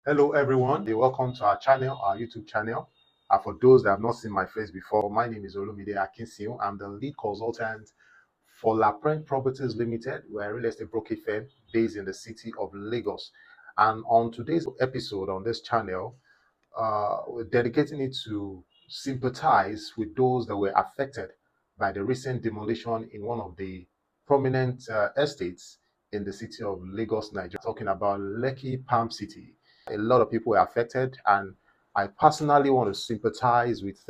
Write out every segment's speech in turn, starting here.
Hello, everyone. Welcome to our channel, our YouTube channel. For those that have not seen my face before, my name is Olumide Akinsiu. I'm the lead consultant for Laprengeproperties Limited. We're a real estate brokerage firm based in the city of Lagos. And on today's episode on this channel, we're dedicating it to sympathize with those that were affected by the recent demolition in one of the prominent estates in the city of Lagos, Nigeria. Talking about Lekki Palm City. A lot of people were affected, and I personally want to sympathize with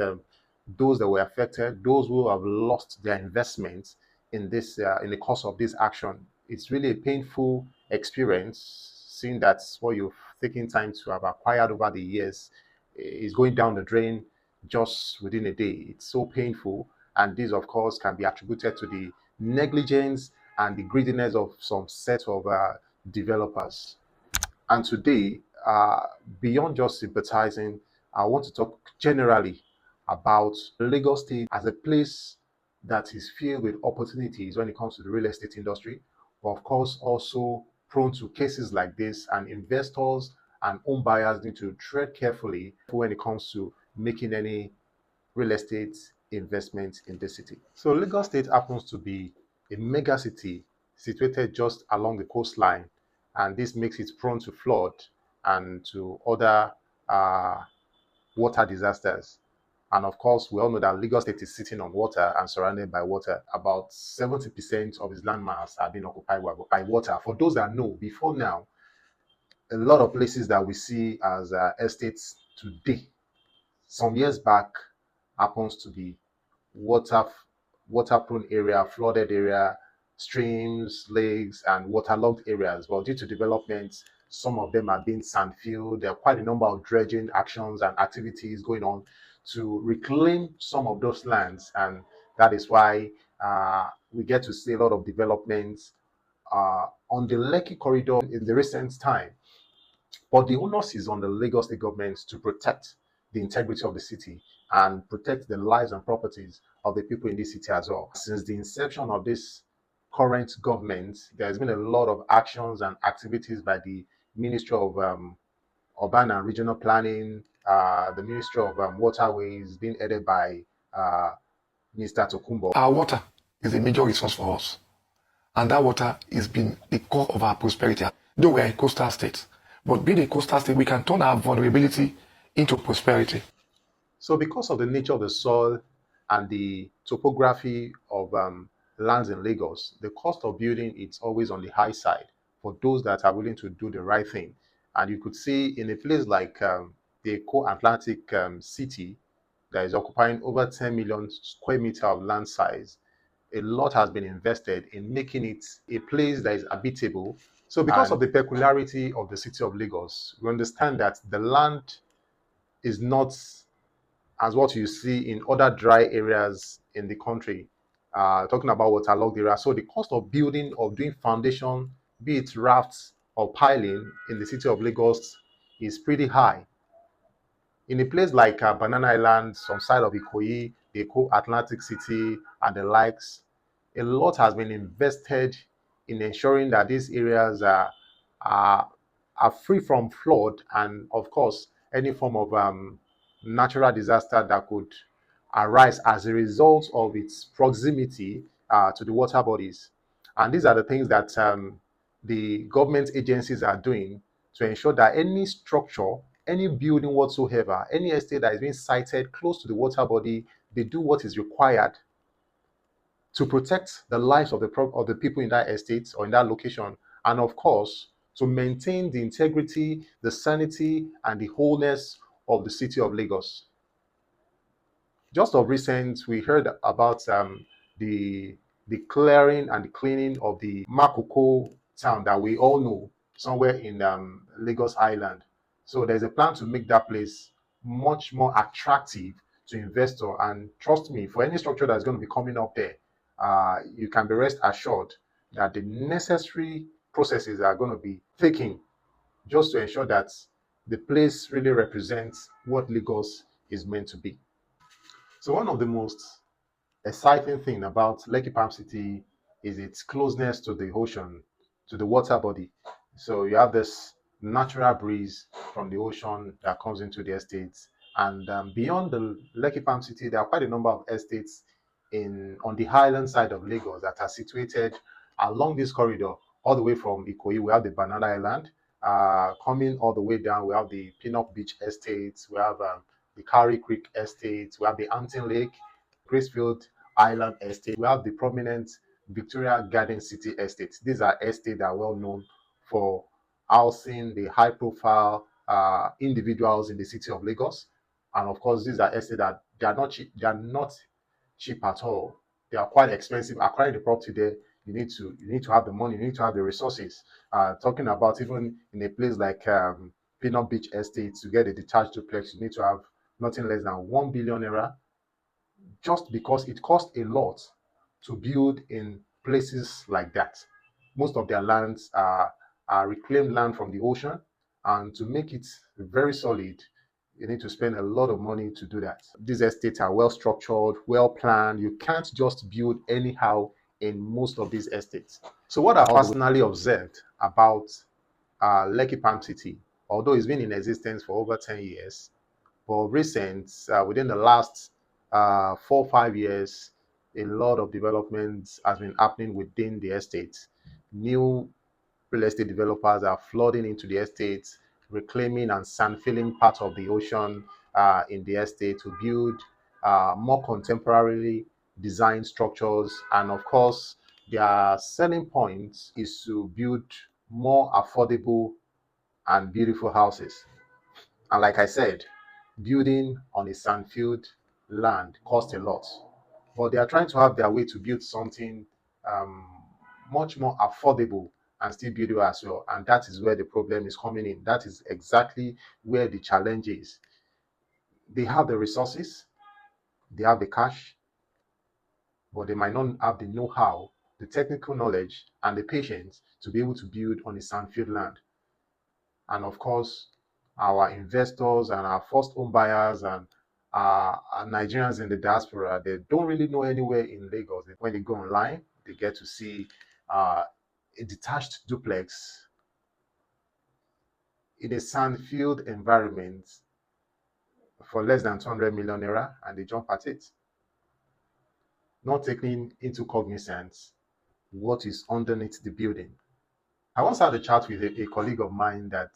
those that were affected, those who have lost their investments in this in the course of this action. It's really a painful experience, seeing that what you've taken time to have acquired over the years is going down the drain just within a day. It's so painful, and this, of course, can be attributed to the negligence and the greediness of some set of developers. And today, beyond just sympathizing, I want to talk generally about Lagos State as a place that is filled with opportunities when it comes to the real estate industry, but of course also prone to cases like this, and investors and home buyers need to tread carefully when it comes to making any real estate investment in the city. So Lagos State happens to be a mega city situated just along the coastline, and this makes it prone to flood and to other water disasters. And of course, we all know that Lagos State is sitting on water and surrounded by water. About 70% of its landmass have been occupied by water. For those that know, before now, a lot of places that we see as estates today, some years back, happens to be water water-prone area, flooded area, streams, lakes, and waterlogged areas. But due to developments, some of them are being sand-filled. There are quite a number of dredging actions and activities going on to reclaim some of those lands, and that is why we get to see a lot of developments on the Lekki corridor in the recent time. But the onus is on the Lagos State government to protect the integrity of the city and protect the lives and properties of the people in this city as well. Since the inception of this current government, there's been a lot of actions and activities by the Ministry of Urban and Regional Planning, the Ministry of Waterways, being headed by Mr. Tokumbo. Our water is a major resource for us, and that water has been the core of our prosperity. Though we are a coastal state, but being a coastal state, we can turn our vulnerability into prosperity. So because of the nature of the soil and the topography of lands in Lagos, the cost of building is always on the high side for those that are willing to do the right thing. And you could see in a place like the Co-Atlantic city that is occupying over 10 million square meter of land size, a lot has been invested in making it a place that is habitable. So because of the peculiarity of the city of Lagos, we understand that the land is not as what you see in other dry areas in the country, talking about waterlogged areas. So the cost of building, of doing foundation, be it rafts or piling in the city of Lagos, is pretty high. In a place like Banana Island, some side of Ikoyi, the Atlantic City, and the likes, a lot has been invested in ensuring that these areas are, are free from flood and, of course, any form of natural disaster that could arise as a result of its proximity to the water bodies. And these are the things that the government agencies are doing to ensure that any structure, any building whatsoever, any estate that is being sited close to the water body, they do what is required to protect the lives of the people in that estate or in that location, and of course to maintain the integrity, the sanity, and the wholeness of the city of Lagos. Just of recent, we heard about the clearing and the cleaning of the Makoko town that we all know somewhere in Lagos Island. So there's a plan to make that place much more attractive to investor. And trust me, for any structure that's going to be coming up there, you can be rest assured that the necessary processes are going to be taken just to ensure that the place really represents what Lagos is meant to be. So one of the most exciting thing about Lekki Palm City is its closeness to the ocean, to the water body. So you have this natural breeze from the ocean that comes into the estates. And beyond the Lekki Palm City, there are quite a number of estates in on the highland side of Lagos that are situated along this corridor, all the way from Ikoyi. We have the Banana Island. Coming all the way down, we have the Pinnock Beach Estates. We have the Carry Creek Estate. We have the Antin Lake, Gracefield Island Estate. We have the prominent Victoria Garden City Estates. These are estates that are well known for housing the high profile individuals in the city of Lagos. And of course, these are estates that they are not cheap. They are not cheap at all. They are quite expensive. Acquiring the property there, you need to have the money, you need to have the resources. Talking about even in a place like Pinot Beach Estate, to get a detached duplex, you need to have nothing less than 1 billion naira, just because it costs a lot to build in places like that. Most of their lands are reclaimed land from the ocean, and to make it very solid, you need to spend a lot of money to do that. These estates are well structured, well planned. You can't just build anyhow in most of these estates. So, what I personally observed about Lekki Palm City, although it's been in existence for over 10 years, but recent, within the last 4 or 5 years, a lot of developments has been happening within the estate. New real estate developers are flooding into the estates, reclaiming and sand filling part of the ocean in the estate to build more contemporarily designed structures. And of course, their selling point is to build more affordable and beautiful houses. And like I said, building on a sandfield land costs a lot, but they are trying to have their way to build something um, much more affordable and still beautiful as well. And that is where the problem is coming in. That is exactly where the challenge is. They have the resources, they have the cash, but they might not have the know-how, the technical knowledge, and the patience to be able to build on a sandfield land. And of course, our investors and our first home buyers and our Nigerians in the diaspora, they don't really know anywhere in Lagos. When they go online, they get to see a detached duplex in a sandfield environment for less than 200 million naira, and they jump at it, not taking into cognizance what is underneath the building. I once had a chat with a colleague of mine that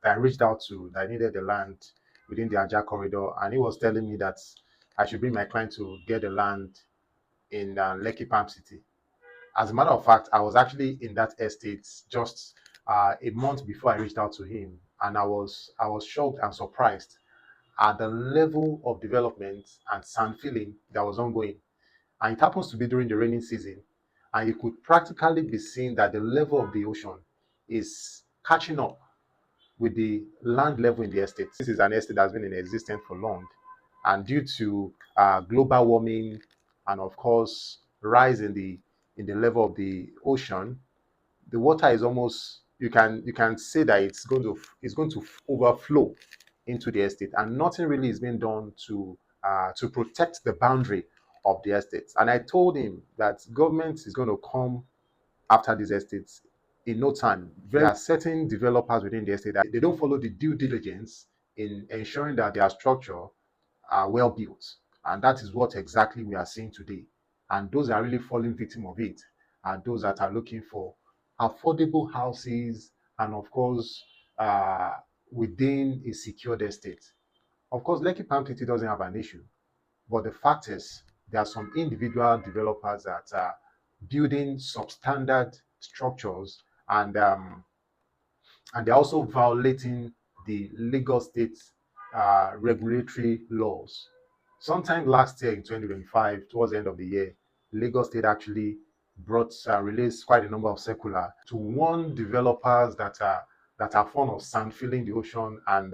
I reached out to that needed the land within the Aja corridor, and he was telling me that I should bring my client to get the land in Lekki Palm City. As a matter of fact, I was actually in that estate just a month before I reached out to him, and I was shocked and surprised at the level of development and sand filling that was ongoing. And it happens to be during the rainy season, and you could practically be seeing that the level of the ocean is catching up with the land level in the estate. This is an estate that's been in existence for long, and due to global warming and of course rise in the level of the ocean, the water is almost, you can say that it's going to overflow into the estate, and nothing really is being done to protect the boundary of the estates. And I told him that government is going to come after these estates in no time. There are certain developers within the estate that they don't follow the due diligence in ensuring that their structure are well built. And that is what exactly we are seeing today. And those that are really falling victim of it are those that are looking for affordable houses and, of course, uh, within a secured estate. Of course, Lekki Palm City doesn't have an issue, but the fact is, there are some individual developers that are building substandard structures, and they're also violating the Lagos State regulatory laws. Sometime last year in 2025, towards the end of the year, Lagos State actually released quite a number of circular to warn developers that are fond of sand filling the ocean and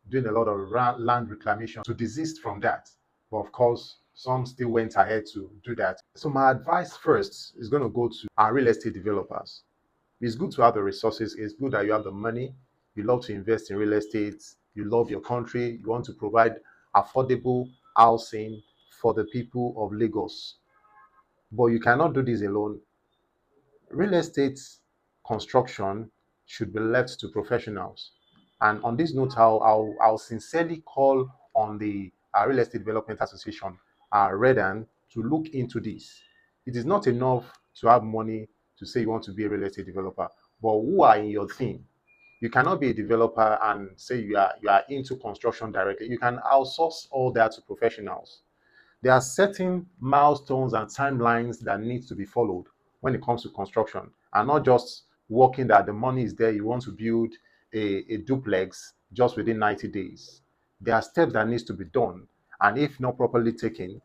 doing a lot of land reclamation to desist from that. But of course, some still went ahead to do that. So my advice first is going to go to our real estate developers. It's good to have the resources. It's good that you have the money. You love to invest in real estate. You love your country. You want to provide affordable housing for the people of Lagos. But you cannot do this alone. Real estate construction should be left to professionals. And on this note, I'll sincerely call on the Real Estate Development Association, REDAN, to look into this. It is not enough to have money to say you want to be a real estate developer, but who are in your team? You cannot be a developer and say you are into construction directly. You can outsource all that to professionals. There are certain milestones and timelines that need to be followed when it comes to construction, and not just working that the money is there, you want to build a duplex just within 90 days. There are steps that needs to be done, and if not properly taken,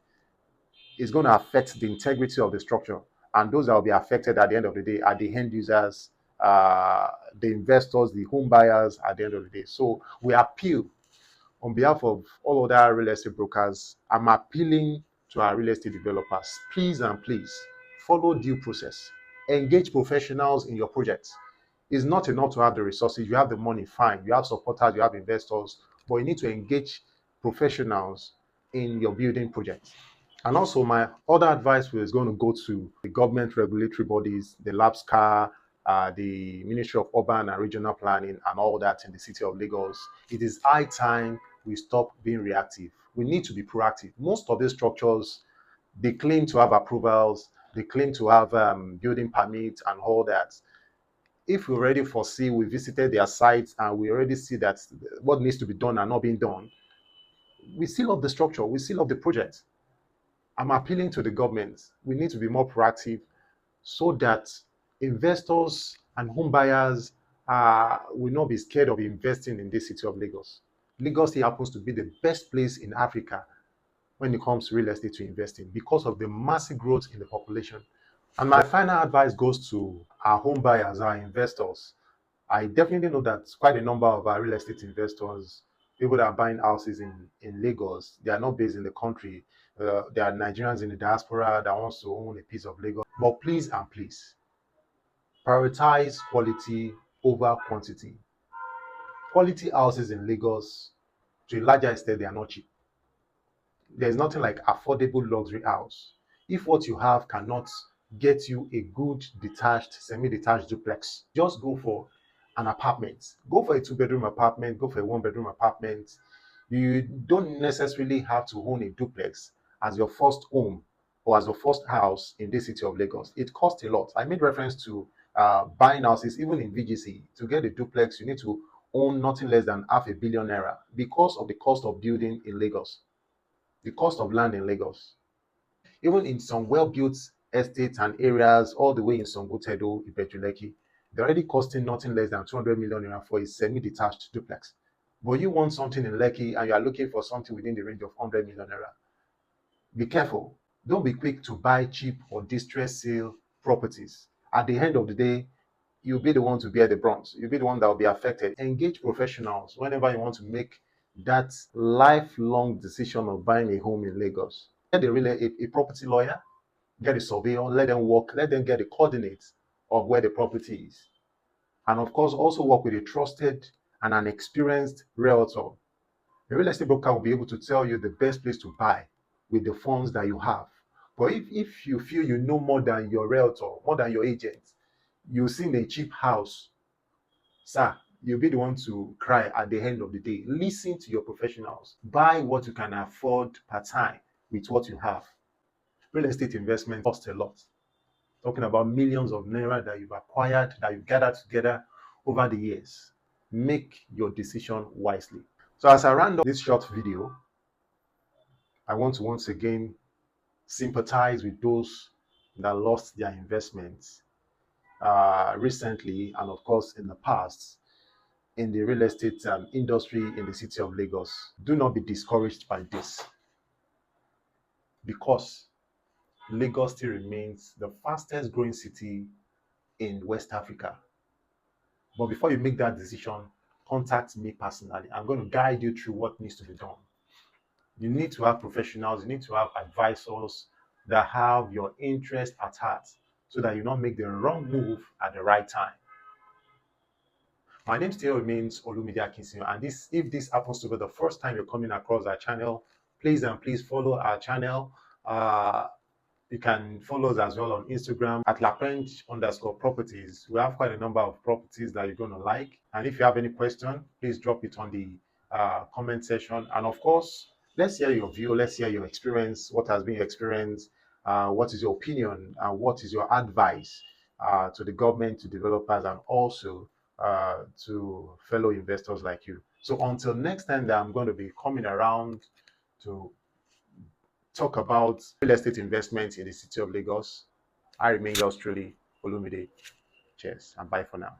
it's going to affect the integrity of the structure. And those that will be affected at the end of the day are the end users, uh, the investors, the home buyers at the end of the day. So we appeal on behalf of all other real estate brokers. I'm appealing to our real estate developers. Please and please follow due process. Engage professionals in your projects. It's not enough to have the resources. You have the money, fine. You have supporters, you have investors, but you need to engage professionals in your building projects. And also, my other advice was going to go to the government regulatory bodies, the LABSCA, the Ministry of Urban and Regional Planning, and all that in the city of Lagos. It is high time we stop being reactive. We need to be proactive. Most of these structures, they claim to have approvals, they claim to have building permits and all that. If we already foresee, we visited their sites and we already see that what needs to be done are not being done, we still love the structure, we still love the project. I'm appealing to the government. We need to be more proactive so that investors and home buyers will not be scared of investing in this city of Lagos. Lagos here happens to be the best place in Africa when it comes to real estate to invest in because of the massive growth in the population. And my final advice goes to our home buyers, our investors. I definitely know that quite a number of our real estate investors, people that are buying houses in Lagos, they are not based in the country. There are Nigerians in the diaspora that wants to own a piece of Lagos. But please and please, prioritize quality over quantity. Quality houses in Lagos, to a larger extent, they are not cheap. There's nothing like affordable luxury house. If what you have cannot get you a good detached, semi-detached duplex, just go for an apartment. Go for a two-bedroom apartment, go for a one-bedroom apartment. You don't necessarily have to own a duplex as your first home or as your first house in this city of Lagos. It costs a lot. I made reference to buying houses, even in VGC. To get a duplex, you need to own nothing less than half a billion naira because of the cost of building in Lagos, the cost of land in Lagos. Even in some well-built estates and areas, all the way in Songotedo, Lekki, they're already costing nothing less than 200 million naira for a semi-detached duplex. But you want something in Lekki and you are looking for something within the range of 100 million naira. Be careful. Don't be quick to buy cheap or distress sale properties. At the end of the day, you'll be the one to bear the brunt. You'll be the one that will be affected. Engage professionals whenever you want to make that lifelong decision of buying a home in Lagos. Get a property lawyer, get a surveyor, let them work, let them get the coordinates of where the property is. And of course, also work with a trusted and an experienced realtor. A real estate broker will be able to tell you the best place to buy with the funds that you have. But if you feel you know more than your realtor, more than your agent, you've seen a cheap house, sir, you'll be the one to cry at the end of the day. Listen to your professionals. Buy what you can afford per time with what you have. Real estate investment costs a lot. Talking about millions of naira that you've acquired, that you've gathered together over the years. Make your decision wisely. So as I round up this short video, I want to once again sympathize with those that lost their investments recently and of course in the past in the real estate industry in the city of Lagos. Do not be discouraged by this because Lagos still remains the fastest growing city in West Africa. But before you make that decision, contact me personally. I'm going to guide you through what needs to be done. You need to have professionals, you need to have advisors that have your interest at heart so that you don't make the wrong move at the right time. My name still remains Olumide Akinsiyo, and if this happens to be the first time you're coming across our channel, please and please follow our channel. You can follow us as well on Instagram at laprengeproperties. We have quite a number of properties that you're going to like. And if you have any question, please drop it on the comment section. And of course, let's hear your view. Let's hear your experience. What has been your experience? What is your opinion? And what is your advice to the government, to developers, and also to fellow investors like you? So until next time that I'm going to be coming around to talk about real estate investment in the city of Lagos, I remain yours truly, Olumide. Cheers and bye for now.